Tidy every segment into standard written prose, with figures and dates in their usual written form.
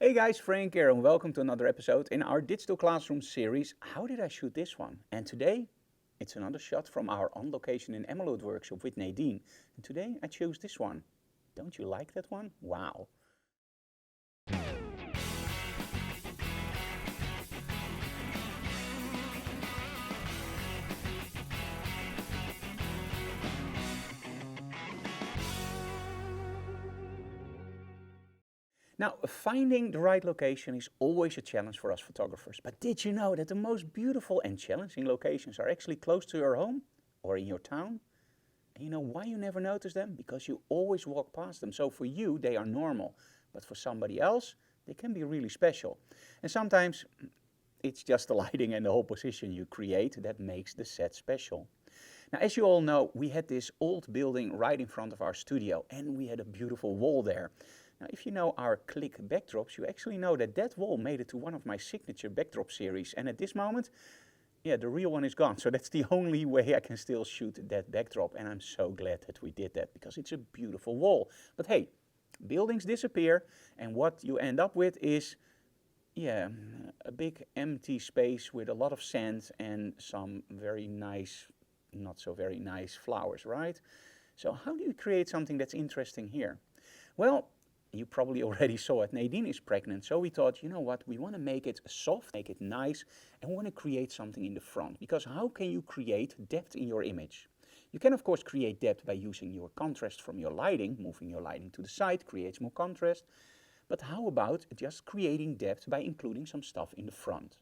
Hey guys, Frank here and welcome to another episode in our digital classroom series, How Did I Shoot This One? And today, it's another shot from our on location in Emmeloord workshop with Nadine. And today I chose this one. Don't you like that one? Wow. Now, finding the right location is always a challenge for us photographers. But did you know that the most beautiful and challenging locations are actually close to your home or in your town? And you know why you never notice them? Because you always walk past them. So for you, they are normal. But for somebody else, they can be really special. And sometimes it's just the lighting and the whole position you create that makes the set special. Now, as you all know, we had this old building right in front of our studio and we had a beautiful wall there. Now, if you know our click backdrops, you actually know that that wall made it to one of my signature backdrop series. And at this moment, yeah, the real one is gone. So that's the only way I can still shoot that backdrop. And I'm so glad that we did that because it's a beautiful wall. But hey, buildings disappear and what you end up with is, yeah, a big empty space with a lot of sand and some very nice, not so very nice flowers, right? So how do you create something that's interesting here? Well, you probably already saw it. Nadine is pregnant, so we thought, you know what, we want to make it soft, make it nice, and we want to create something in the front. Because how can you create depth in your image? You can, of course, create depth by using your contrast from your lighting. Moving your lighting to the side creates more contrast. But how about just creating depth by including some stuff in the front?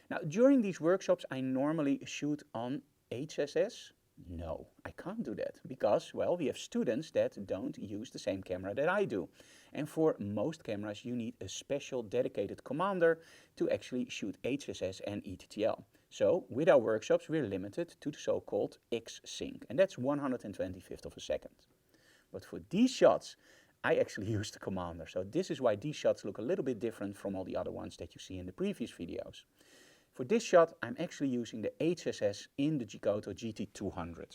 Now, during these workshops, I normally shoot on HSS. No, I can't do that because, well, we have students that don't use the same camera that I do. And for most cameras, you need a special dedicated commander to actually shoot HSS and ETTL. So with our workshops, we're limited to the so-called X-Sync, and that's 125th of a second. But for these shots, I actually use the commander. So this is why these shots look a little bit different from all the other ones that you see in the previous videos. For this shot, I'm actually using the HSS in the Gigoto GT200.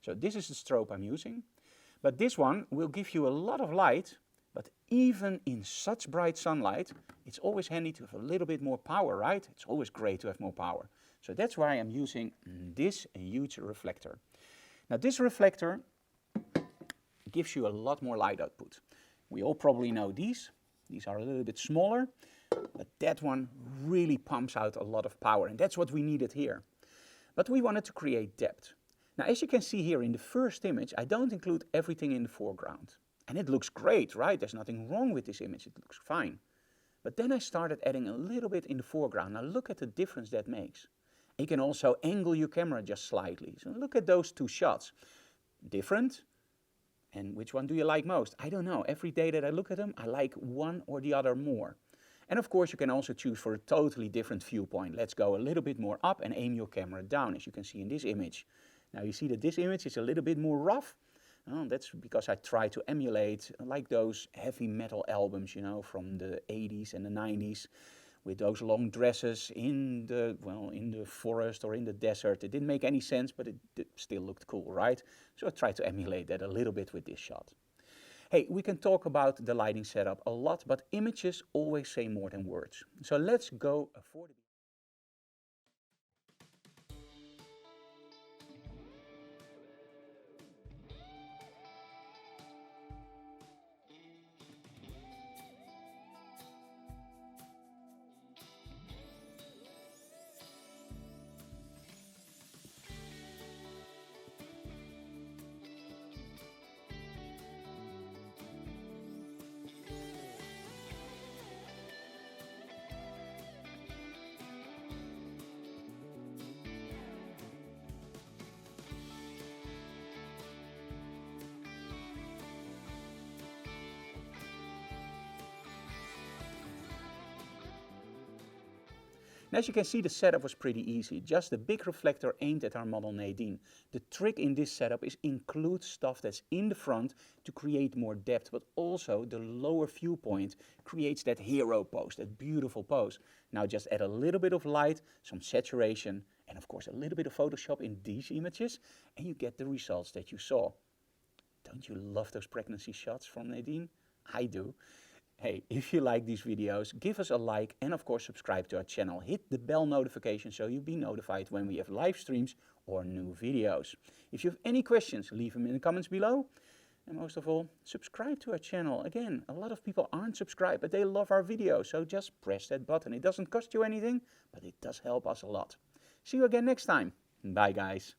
So this is the strobe I'm using. But this one will give you a lot of light, but even in such bright sunlight, it's always handy to have a little bit more power, right? It's always great to have more power. So that's why I'm using this huge reflector. Now this reflector gives you a lot more light output. We all probably know these. These are a little bit smaller. But that one really pumps out a lot of power, and that's what we needed here. But we wanted to create depth. Now, as you can see here in the first image, I don't include everything in the foreground. And it looks great, right? There's nothing wrong with this image, it looks fine. But then I started adding a little bit in the foreground. Now look at the difference that makes. You can also angle your camera just slightly. So look at those two shots. Different. And which one do you like most? I don't know. Every day that I look at them, I like one or the other more. And of course, you can also choose for a totally different viewpoint. Let's go a little bit more up and aim your camera down, as you can see in this image. Now you see that this image is a little bit more rough. Oh, that's because I try to emulate like those heavy metal albums, you know, from the 80s and the 90s, with those long dresses in the, well, in the forest or in the desert. It didn't make any sense, but it still looked cool, right? So I tried to emulate that a little bit with this shot. Hey, we can talk about the lighting setup a lot, but images always say more than words. So let's go for the... Now, as you can see, the setup was pretty easy. Just a big reflector aimed at our model Nadine. The trick in this setup is include stuff that's in the front to create more depth, but also the lower viewpoint creates that hero pose, that beautiful pose. Now just add a little bit of light, some saturation, and of course a little bit of Photoshop in these images, and you get the results that you saw. Don't you love those pregnancy shots from Nadine? I do. Hey, if you like these videos, give us a like and of course subscribe to our channel. Hit the bell notification so you'll be notified when we have live streams or new videos. If you have any questions, leave them in the comments below. And most of all, subscribe to our channel. Again, a lot of people aren't subscribed, but they love our videos. So just press that button. It doesn't cost you anything, but it does help us a lot. See you again next time. Bye guys.